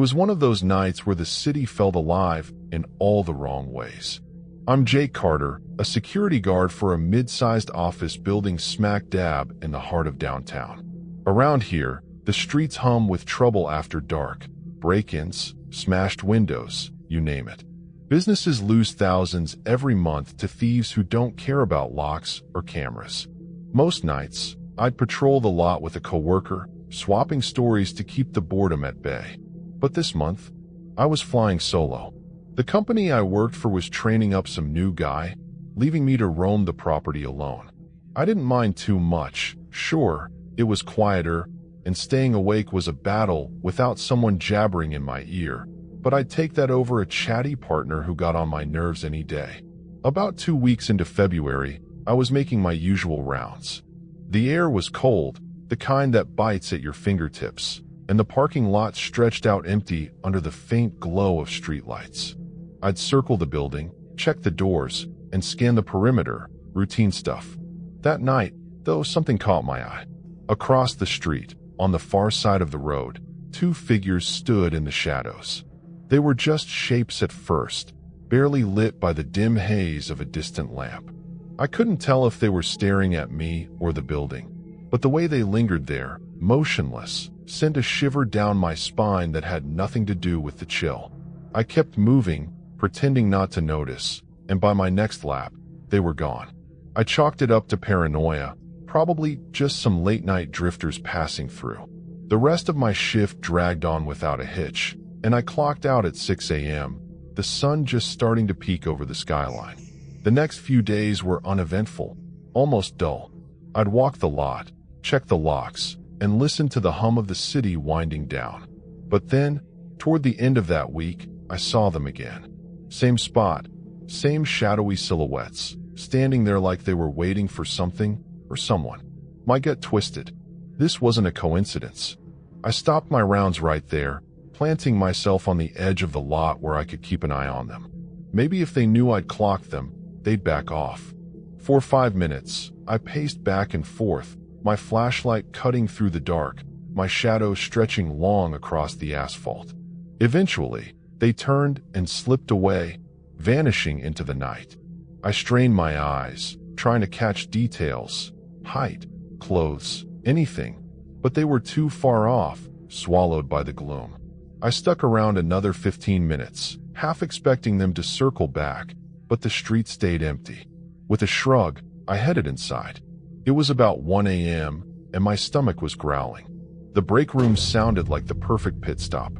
was one of those nights where the city felt alive in all the wrong ways. I'm Jake Carter, a security guard for a mid-sized office building smack dab in the heart of downtown. Around here, the streets hum with trouble after dark, break-ins, smashed windows, you name it. Businesses lose thousands every month to thieves who don't care about locks or cameras. Most nights, I'd patrol the lot with a coworker, swapping stories to keep the boredom at bay. But this month, I was flying solo. The company I worked for was training up some new guy, leaving me to roam the property alone. I didn't mind too much. Sure, it was quieter, and staying awake was a battle without someone jabbering in my ear, but I'd take that over a chatty partner who got on my nerves any day. About 2 weeks into February, I was making my usual rounds. The air was cold, the kind that bites at your fingertips, and the parking lot stretched out empty under the faint glow of streetlights. I'd circle the building, check the doors, and scan the perimeter, routine stuff. That night, though, something caught my eye. Across the street, on the far side of the road, 2 figures stood in the shadows. They were just shapes at first, barely lit by the dim haze of a distant lamp. I couldn't tell if they were staring at me or the building, but the way they lingered there, motionless, sent a shiver down my spine that had nothing to do with the chill. I kept moving, pretending not to notice, and by my next lap, they were gone. I chalked it up to paranoia, probably just some late-night drifters passing through. The rest of my shift dragged on without a hitch, and I clocked out at 6 a.m., the sun just starting to peek over the skyline. The next few days were uneventful, almost dull. I'd walk the lot, check the locks, and listen to the hum of the city winding down. But then, toward the end of that week, I saw them again. Same spot, same shadowy silhouettes, standing there like they were waiting for something or someone. My gut twisted. This wasn't a coincidence. I stopped my rounds right there, planting myself on the edge of the lot where I could keep an eye on them. Maybe if they knew I'd clocked them, they'd back off. For 5 minutes, I paced back and forth, my flashlight cutting through the dark, my shadow stretching long across the asphalt. Eventually, they turned and slipped away, vanishing into the night. I strained my eyes, trying to catch details, height, clothes, anything, but they were too far off, swallowed by the gloom. I stuck around another 15 minutes, half expecting them to circle back, but the street stayed empty. With a shrug, I headed inside. It was about 1 a.m., and my stomach was growling. The break room sounded like the perfect pit stop.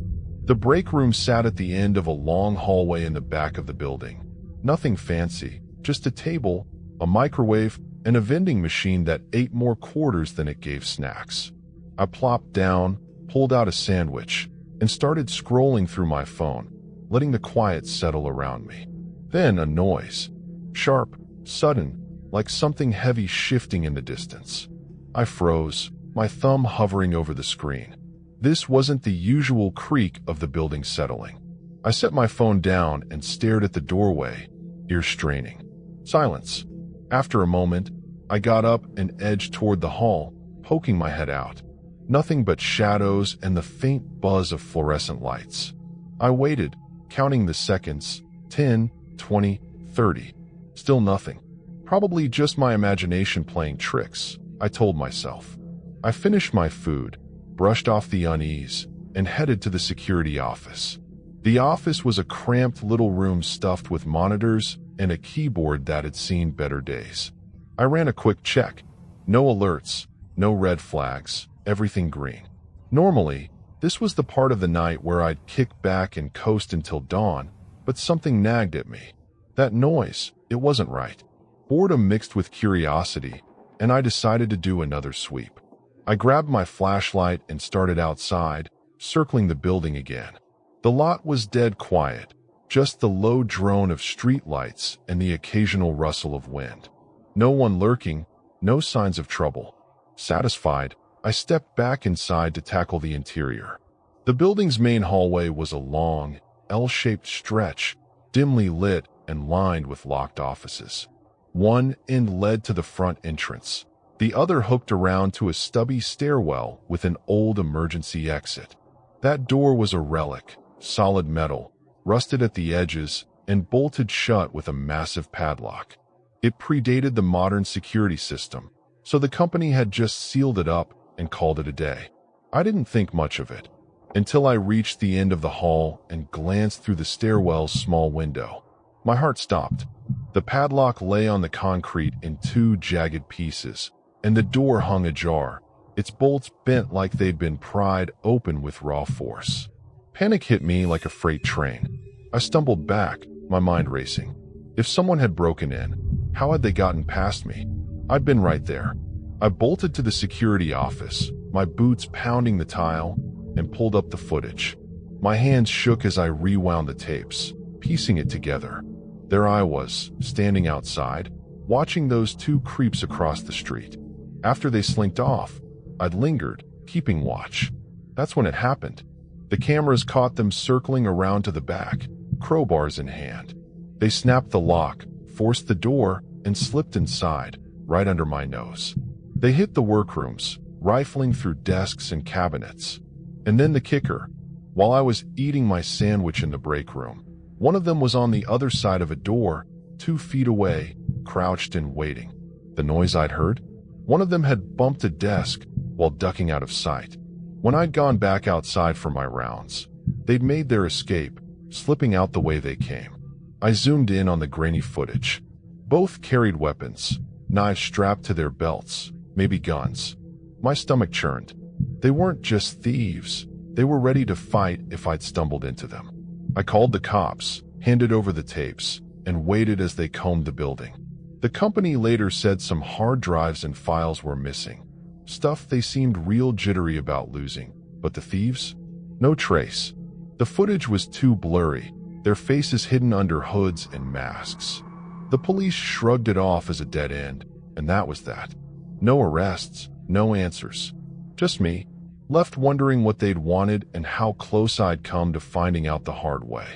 The break room sat at the end of a long hallway in the back of the building. Nothing fancy, just a table, a microwave, and a vending machine that ate more quarters than it gave snacks. I plopped down, pulled out a sandwich, and started scrolling through my phone, letting the quiet settle around me. Then a noise. Sharp, sudden, like something heavy shifting in the distance. I froze, my thumb hovering over the screen. This wasn't the usual creak of the building settling. I set my phone down and stared at the doorway, ears straining. Silence. After a moment, I got up and edged toward the hall, poking my head out. Nothing but shadows and the faint buzz of fluorescent lights. I waited, counting the seconds, 10, 20, 30. Still nothing. Probably just my imagination playing tricks, I told myself. I finished my food, brushed off the unease, and headed to the security office. The office was a cramped little room stuffed with monitors and a keyboard that had seen better days. I ran a quick check. No alerts, no red flags, everything green. Normally, this was the part of the night where I'd kick back and coast until dawn, but something nagged at me. That noise, it wasn't right. Boredom mixed with curiosity, and I decided to do another sweep. I grabbed my flashlight and started outside, circling the building again. The lot was dead quiet, just the low drone of streetlights and the occasional rustle of wind. No one lurking, no signs of trouble. Satisfied, I stepped back inside to tackle the interior. The building's main hallway was a long, L-shaped stretch, dimly lit and lined with locked offices. One end led to the front entrance. The other hooked around to a stubby stairwell with an old emergency exit. That door was a relic, solid metal, rusted at the edges, and bolted shut with a massive padlock. It predated the modern security system, so the company had just sealed it up and called it a day. I didn't think much of it until I reached the end of the hall and glanced through the stairwell's small window. My heart stopped. The padlock lay on the concrete in two jagged pieces, and the door hung ajar, its bolts bent like they'd been pried open with raw force. Panic hit me like a freight train. I stumbled back, my mind racing. If someone had broken in, how had they gotten past me? I'd been right there. I bolted to the security office, my boots pounding the tile, and pulled up the footage. My hands shook as I rewound the tapes, piecing it together. There I was, standing outside, watching those two creeps across the street. After they slinked off, I'd lingered, keeping watch. That's when it happened. The cameras caught them circling around to the back, crowbars in hand. They snapped the lock, forced the door, and slipped inside, right under my nose. They hit the workrooms, rifling through desks and cabinets. And then the kicker. While I was eating my sandwich in the break room, one of them was on the other side of a door, 2 feet away, crouched and waiting. The noise I'd heard? One of them had bumped a desk while ducking out of sight. When I'd gone back outside for my rounds, they'd made their escape, slipping out the way they came. I zoomed in on the grainy footage. Both carried weapons, knives strapped to their belts, maybe guns. My stomach churned. They weren't just thieves. They were ready to fight if I'd stumbled into them. I called the cops, handed over the tapes, and waited as they combed the building. The company later said some hard drives and files were missing. Stuff they seemed real jittery about losing. But the thieves? No trace. The footage was too blurry, their faces hidden under hoods and masks. The police shrugged it off as a dead end, and that was that. No arrests, no answers. Just me, left wondering what they'd wanted and how close I'd come to finding out the hard way.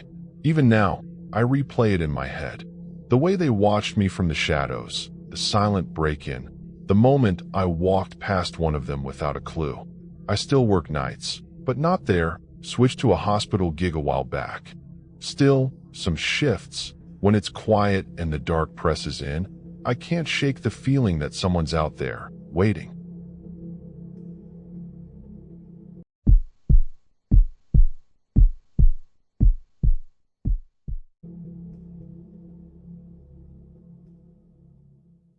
Even now, I replay it in my head. The way they watched me from the shadows, the silent break-in, the moment I walked past one of them without a clue. I still work nights, but not there, switched to a hospital gig a while back. Still, some shifts. When it's quiet and the dark presses in, I can't shake the feeling that someone's out there, waiting.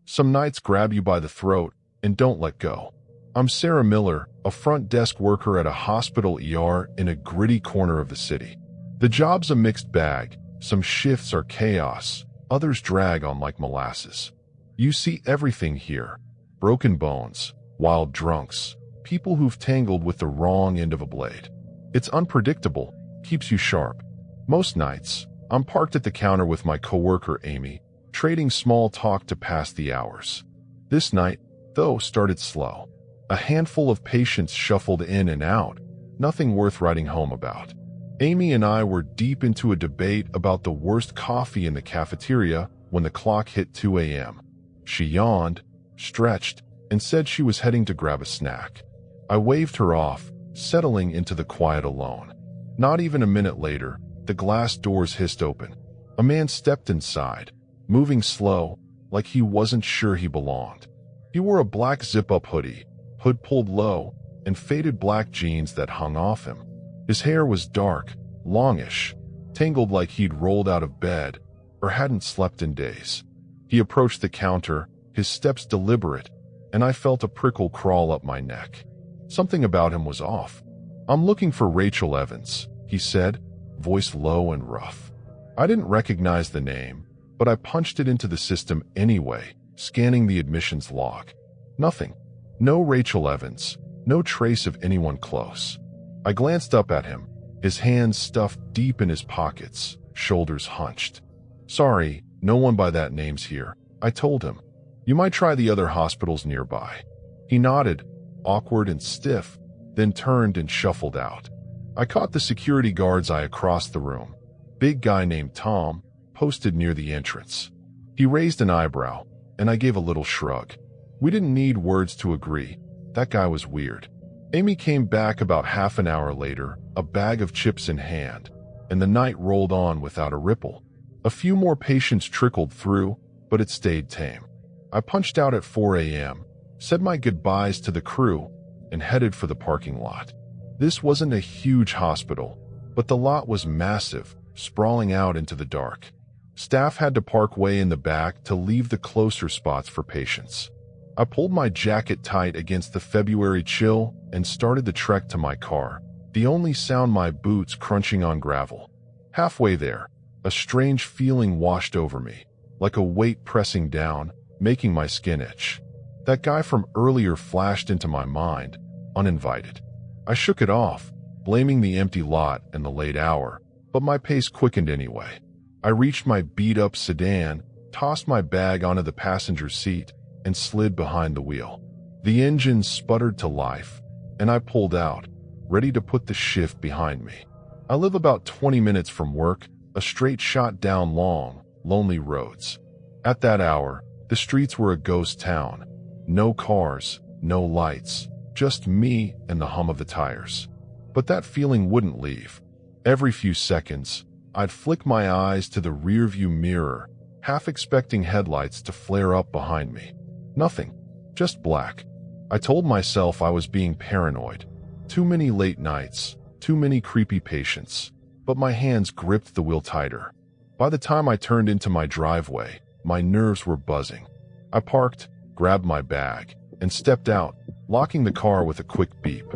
Some nights grab you by the throat and don't let go. I'm Sarah Miller, a front desk worker at a hospital ER in a gritty corner of the city. The job's a mixed bag. Some shifts are chaos, others drag on like molasses. You see everything here. Broken bones, wild drunks, people who've tangled with the wrong end of a blade. It's unpredictable, keeps you sharp. Most nights, I'm parked at the counter with my coworker Amy, trading small talk to pass the hours. This night, though, started slow. A handful of patients shuffled in and out, nothing worth writing home about. Amy and I were deep into a debate about the worst coffee in the cafeteria when the clock hit 2 a.m. She yawned, stretched, and said she was heading to grab a snack. I waved her off, settling into the quiet alone. Not even a minute later, the glass doors hissed open. A man stepped inside, moving slow, like he wasn't sure he belonged. He wore a black zip-up hoodie, hood pulled low, and faded black jeans that hung off him. His hair was dark, longish, tangled like he'd rolled out of bed or hadn't slept in days. He approached the counter, his steps deliberate, and I felt a prickle crawl up my neck. Something about him was off. "I'm looking for Rachel Evans," he said, voice low and rough. I didn't recognize the name, but I punched it into the system anyway, scanning the admissions log. Nothing. No Rachel Evans, no trace of anyone close. I glanced up at him, his hands stuffed deep in his pockets, shoulders hunched. "Sorry, no one by that name's here," I told him. "You might try the other hospitals nearby." He nodded, awkward and stiff, then turned and shuffled out. I caught the security guard's eye across the room. Big guy named Tom, posted near the entrance. He raised an eyebrow, and I gave a little shrug. We didn't need words to agree. That guy was weird. Amy came back about half an hour later, a bag of chips in hand, and the night rolled on without a ripple. A few more patients trickled through, but it stayed tame. I punched out at 4 a.m., said my goodbyes to the crew, and headed for the parking lot. This wasn't a huge hospital, but the lot was massive, sprawling out into the dark. Staff had to park way in the back to leave the closer spots for patients. I pulled my jacket tight against the February chill and started the trek to my car, the only sound my boots crunching on gravel. Halfway there, a strange feeling washed over me, like a weight pressing down, making my skin itch. That guy from earlier flashed into my mind, uninvited. I shook it off, blaming the empty lot and the late hour, but my pace quickened anyway. I reached my beat-up sedan, tossed my bag onto the passenger seat, and slid behind the wheel. The engine sputtered to life, and I pulled out, ready to put the shift behind me. I live about 20 minutes from work, a straight shot down long, lonely roads. At that hour, the streets were a ghost town. No cars, no lights, just me and the hum of the tires. But that feeling wouldn't leave. Every few seconds, I'd flick my eyes to the rearview mirror, half expecting headlights to flare up behind me. Nothing, just black. I told myself I was being paranoid. Too many late nights, too many creepy patients, but my hands gripped the wheel tighter. By the time I turned into my driveway, my nerves were buzzing. I parked, grabbed my bag, and stepped out, locking the car with a quick beep.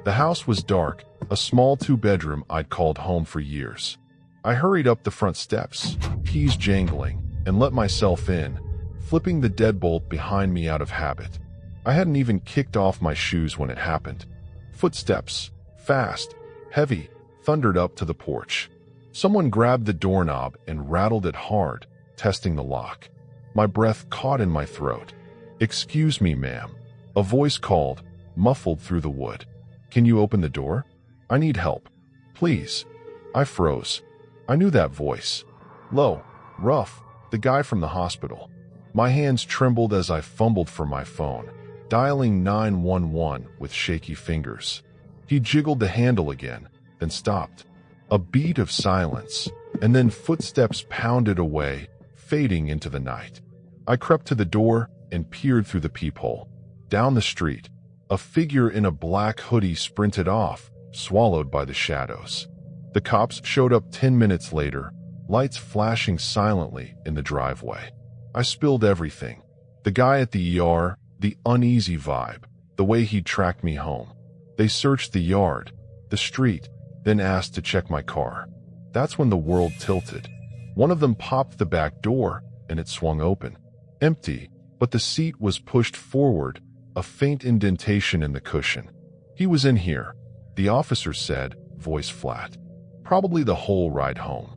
The house was dark, a small two-bedroom I'd called home for years. I hurried up the front steps, keys jangling, and let myself in, flipping the deadbolt behind me out of habit. I hadn't even kicked off my shoes when it happened. Footsteps, fast, heavy, thundered up to the porch. Someone grabbed the doorknob and rattled it hard, testing the lock. My breath caught in my throat. "Excuse me, ma'am," a voice called, muffled through the wood. "Can you open the door? I need help. Please." I froze. I knew that voice. Low, rough, the guy from the hospital. My hands trembled as I fumbled for my phone, dialing 911 with shaky fingers. He jiggled the handle again, then stopped. A beat of silence, and then footsteps pounded away, fading into the night. I crept to the door and peered through the peephole. Down the street, a figure in a black hoodie sprinted off, swallowed by the shadows. The cops showed up 10 minutes later, lights flashing silently in the driveway. I spilled everything. The guy at the ER, the uneasy vibe, the way he'd tracked me home. They searched the yard, the street, then asked to check my car. That's when the world tilted. One of them popped the back door, and it swung open. Empty, but the seat was pushed forward, a faint indentation in the cushion. "He was in here," the officer said, voice flat. "Probably the whole ride home."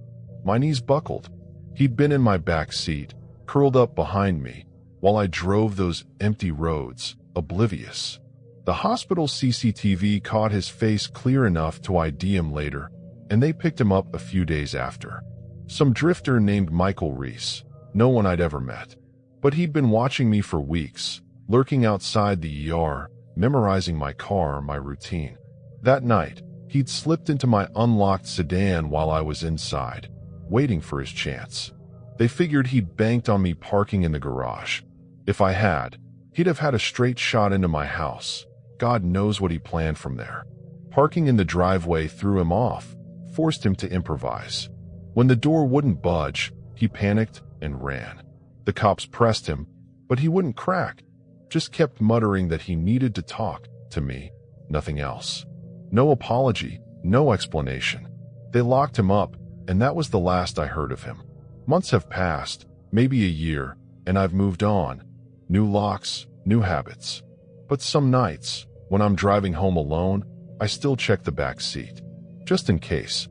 My knees buckled. He'd been in my back seat, curled up behind me, while I drove those empty roads, oblivious. The hospital CCTV caught his face clear enough to ID him later, and they picked him up a few days after. Some drifter named Michael Reese, no one I'd ever met. But he'd been watching me for weeks, lurking outside the ER, memorizing my car, my routine. That night, he'd slipped into my unlocked sedan while I was inside, waiting for his chance. They figured he'd banked on me parking in the garage. If I had, he'd have had a straight shot into my house. God knows what he planned from there. Parking in the driveway threw him off, forced him to improvise. When the door wouldn't budge, he panicked and ran. The cops pressed him, but he wouldn't crack, just kept muttering that he needed to talk to me, nothing else. No apology, no explanation. They locked him up, and that was the last I heard of him. Months have passed, maybe a year, and I've moved on. New locks, new habits. But some nights, when I'm driving home alone, I still check the back seat, just in case.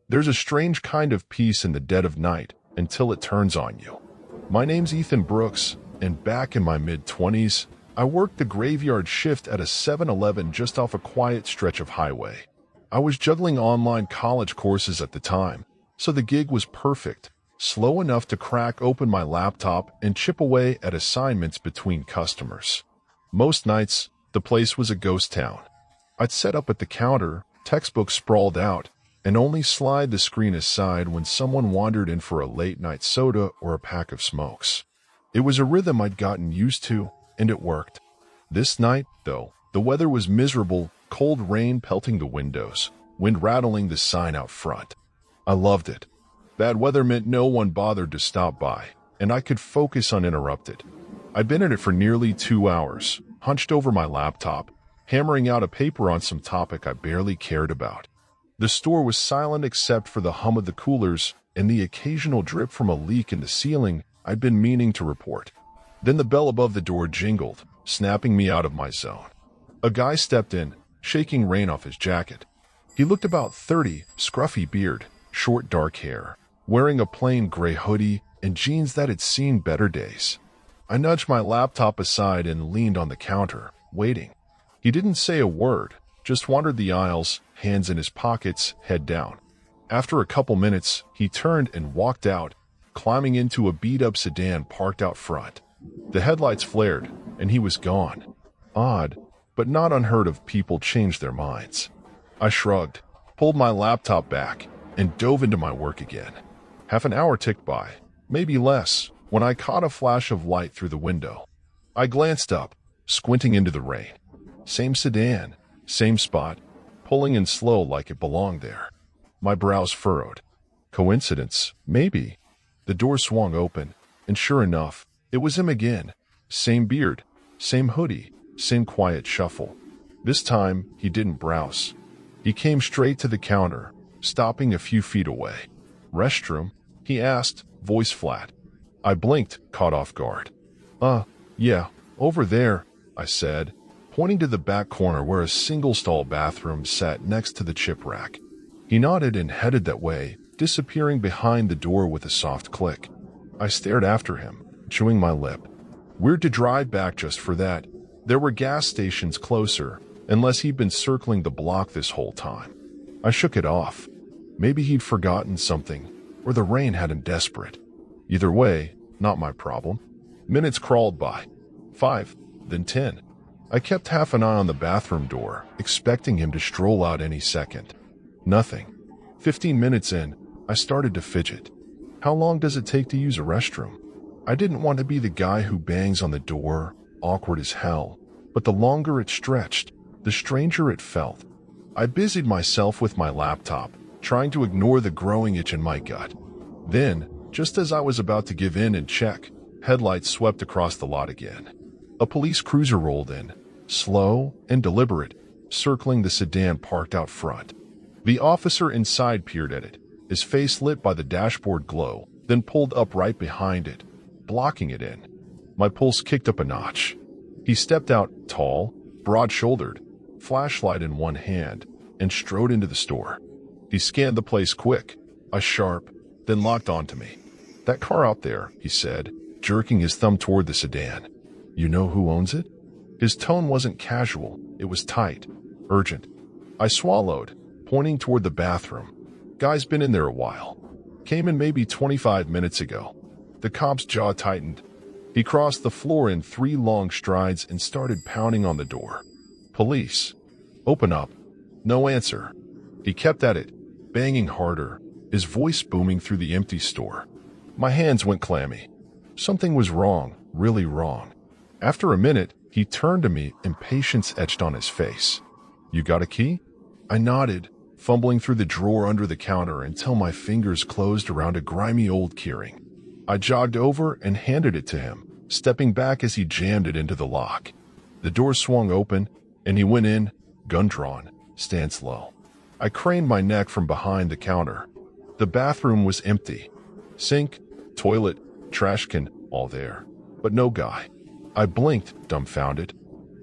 There's a strange kind of peace in the dead of night until it turns on you. My name's Ethan Brooks, and back in my mid-20s, I worked the graveyard shift at a 7-Eleven just off a quiet stretch of highway. I was juggling online college courses at the time, so the gig was perfect. slow enough to crack open my laptop and chip away at assignments between customers. Most nights, the place was a ghost town. I'd set up at the counter, textbooks sprawled out, and only slide the screen aside when someone wandered in for a late-night soda or a pack of smokes. It was a rhythm I'd gotten used to, and it worked. This night, though, the weather was miserable, cold rain pelting the windows, wind rattling the sign out front. I loved it. Bad weather meant no one bothered to stop by, and I could focus uninterrupted. I'd been in it for nearly 2 hours, hunched over my laptop, hammering out a paper on some topic I barely cared about. The store was silent except for the hum of the coolers and the occasional drip from a leak in the ceiling I'd been meaning to report. Then the bell above the door jingled, snapping me out of my zone. A guy stepped in, shaking rain off his jacket. He looked about 30, scruffy beard, short dark hair, wearing a plain gray hoodie and jeans that had seen better days. I nudged my laptop aside and leaned on the counter, waiting. He didn't say a word, just wandered the aisles, hands in his pockets, head down. After a couple minutes, he turned and walked out, climbing into a beat-up sedan parked out front. The headlights flared, and he was gone. Odd, but not unheard of. People changed their minds. I shrugged, pulled my laptop back, and dove into my work again. Half an hour ticked by, maybe less, when I caught a flash of light through the window. I glanced up, squinting into the rain. Same sedan, same spot, pulling in slow like it belonged there. My brows furrowed. Coincidence? Maybe. The door swung open, and sure enough, it was him again. Same beard, same hoodie, same quiet shuffle. This time, he didn't browse. He came straight to the counter, stopping a few feet away. "Restroom?" he asked, voice flat. I blinked, caught off guard. Yeah, over there," I said, pointing to the back corner where a single-stall bathroom sat next to the chip rack. He nodded and headed that way, disappearing behind the door with a soft click. I stared after him, chewing my lip. Weird to drive back just for that. There were gas stations closer, unless he'd been circling the block this whole time. I shook it off. Maybe he'd forgotten something, or the rain had him desperate. Either way, not my problem. Minutes crawled by. 5, then 10. I kept half an eye on the bathroom door, expecting him to stroll out any second. Nothing. 15 minutes in, I started to fidget. How long does it take to use a restroom? I didn't want to be the guy who bangs on the door, awkward as hell, but the longer it stretched, the stranger it felt. I busied myself with my laptop, trying to ignore the growing itch in my gut. Then, just as I was about to give in and check, headlights swept across the lot again. A police cruiser rolled in, slow and deliberate, circling the sedan parked out front. The officer inside peered at it, his face lit by the dashboard glow, then pulled up right behind it, blocking it in. My pulse kicked up a notch. He stepped out, tall, broad-shouldered, flashlight in one hand, and strode into the store. He scanned the place quick, a sharp, then locked onto me. "That car out there," he said, jerking his thumb toward the sedan. "You know who owns it?" His tone wasn't casual, it was tight, urgent. I swallowed, pointing toward the bathroom. "Guy's been in there a while. Came in maybe 25 minutes ago." The cop's jaw tightened. He crossed the floor in 3 long strides and started pounding on the door. "Police. Open up." No answer. He kept at it, banging harder, his voice booming through the empty store. My hands went clammy. Something was wrong, really wrong. After a minute, he turned to me, impatience etched on his face. "You got a key?" I nodded, fumbling through the drawer under the counter until my fingers closed around a grimy old keyring. I jogged over and handed it to him, stepping back as he jammed it into the lock. The door swung open, and he went in, gun drawn, stance low. I craned my neck from behind the counter. The bathroom was empty. Sink, toilet, trash can, all there. But no guy. I blinked, dumbfounded.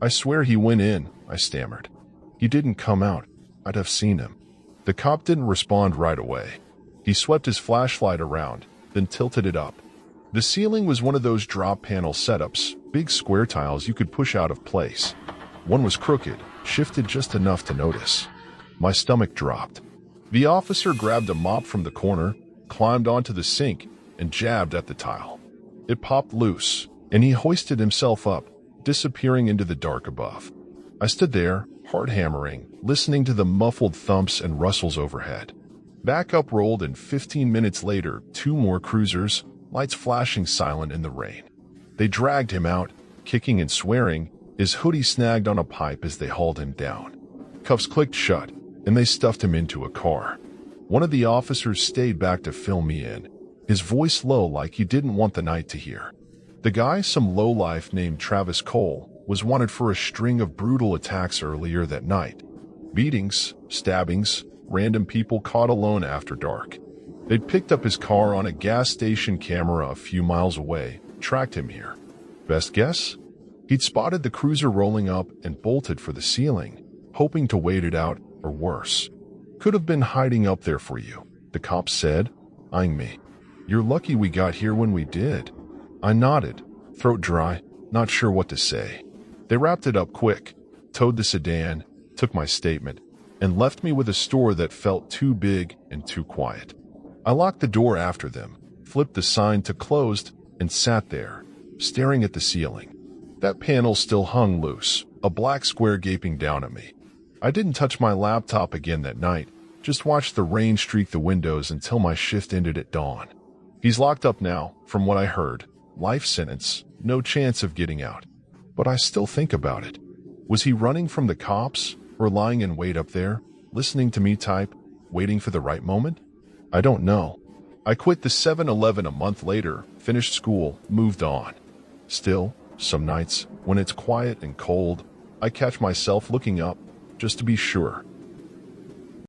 "I swear he went in," I stammered. "He didn't come out. I'd have seen him." The cop didn't respond right away. He swept his flashlight around, then tilted it up. The ceiling was one of those drop panel setups, big square tiles you could push out of place. One was crooked, shifted just enough to notice. My stomach dropped. The officer grabbed a mop from the corner, climbed onto the sink, and jabbed at the tile. It popped loose, and he hoisted himself up, disappearing into the dark above. I stood there, heart hammering, listening to the muffled thumps and rustles overhead. Backup rolled, and 15 minutes later, 2 more cruisers, lights flashing silent in the rain. They dragged him out, kicking and swearing, his hoodie snagged on a pipe as they hauled him down. Cuffs clicked shut, and they stuffed him into a car. One of the officers stayed back to fill me in, his voice low like he didn't want the night to hear. The guy, some lowlife named Travis Cole, was wanted for a string of brutal attacks earlier that night. Beatings, stabbings, random people caught alone after dark. They'd picked up his car on a gas station camera a few miles away, tracked him here. Best guess? He'd spotted the cruiser rolling up and bolted for the ceiling, hoping to wait it out, or worse. Could have been hiding up there for you, the cops said, eyeing me. You're lucky we got here when we did. I nodded, throat dry, not sure what to say. They wrapped it up quick, towed the sedan, took my statement, and left me with a store that felt too big and too quiet. I locked the door after them, flipped the sign to closed, and sat there, staring at the ceiling. That panel still hung loose, a black square gaping down at me. I didn't touch my laptop again that night, just watched the rain streak the windows until my shift ended at dawn. He's locked up now, from what I heard. Life sentence, no chance of getting out. But I still think about it. Was he running from the cops, or lying in wait up there, listening to me type, waiting for the right moment? I don't know. I quit the 7-Eleven a month later, finished school, moved on. Still, some nights, when it's quiet and cold, I catch myself looking up, just to be sure.